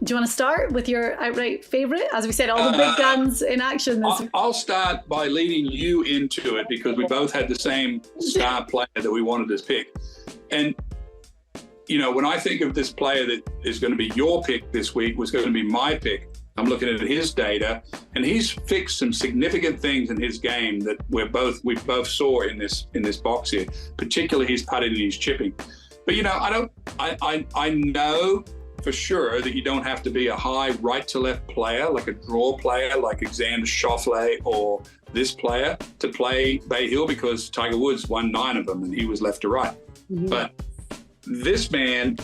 Do you want to start with your outright favourite? As we said, all the big guns in action this week. I'll start by leading you into it because we both had the same star player that we wanted to pick. And, you know, when I think of this player that is going to be your pick this week was going to be my pick, I'm looking at his data, and he's fixed some significant things in his game that we both saw in this box here, particularly his putting and his chipping. But, you know, I know for sure that you don't have to be a high right to left player, like a draw player, like Xander Schauffele or this player to play Bay Hill, because Tiger Woods won 9 of them and he was left to right. Mm-hmm. But this man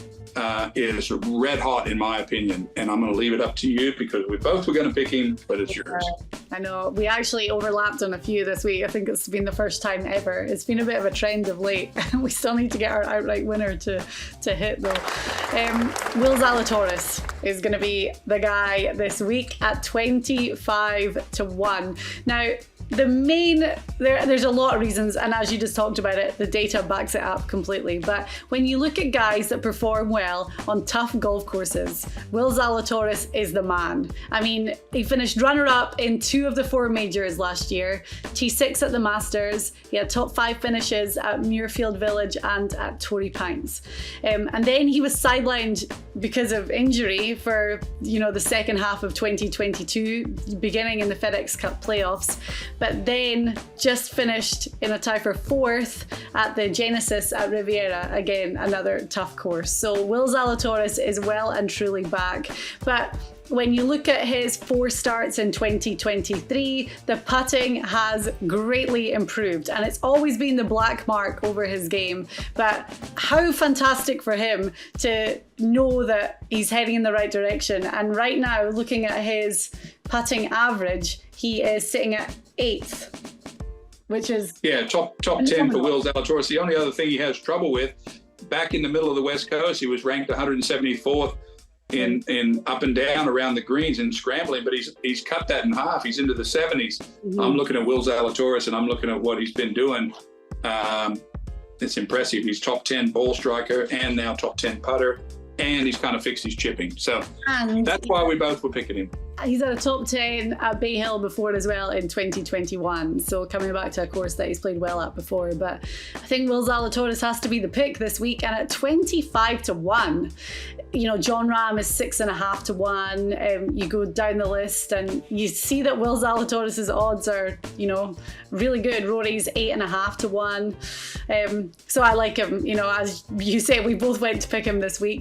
is red hot in my opinion, and I'm going to leave it up to you because we both were going to pick him, but it's yours. I know we actually overlapped on a few this week. I think it's been the first time ever. It's been a bit of a trend of late. We still need to get our outright winner to hit though. Will Zalatoris is going to be the guy this week at 25-1. Now, there's a lot of reasons, and as you just talked about it, the data backs it up completely. But when you look at guys that perform well on tough golf courses, Will Zalatoris is the man. I mean, he finished runner-up in 2 of the 4 majors last year, T6 at the Masters. He had top 5 finishes at Muirfield Village and at Torrey Pines. And then he was sidelined because of injury for, you know, the second half of 2022, beginning in the FedEx Cup playoffs. But then just finished in a tie for 4th at the Genesis at Riviera. Again, another tough course. So Will Zalatoris is well and truly back. But when you look at his 4 starts in 2023, the putting has greatly improved, and it's always been the black mark over his game. But how fantastic for him to know that he's heading in the right direction. And right now, looking at his putting average, he is sitting at 8th, which is top 10 for Will Zalatoris. The only other thing he has trouble with, back in the middle of the West Coast, he was ranked 174th in up and down around the greens and scrambling, but he's cut that in half. He's into the 70s. Mm-hmm. I'm looking at Will Zalatoris and I'm looking at what he's been doing. It's impressive. He's top 10 ball striker and now top 10 putter, and he's kind of fixed his chipping. So that's why we both were picking him. He's at a top 10 at Bay Hill before as well in 2021. So coming back to a course that he's played well at before. But I think Will Zalatoris has to be the pick this week. And at 25-1, you know, John Rahm is 6.5-1. You go down the list and you see that Will Zalatoris' odds are, you know, really good. Rory's 8.5-1. So I like him. You know, as you say, we both went to pick him this week.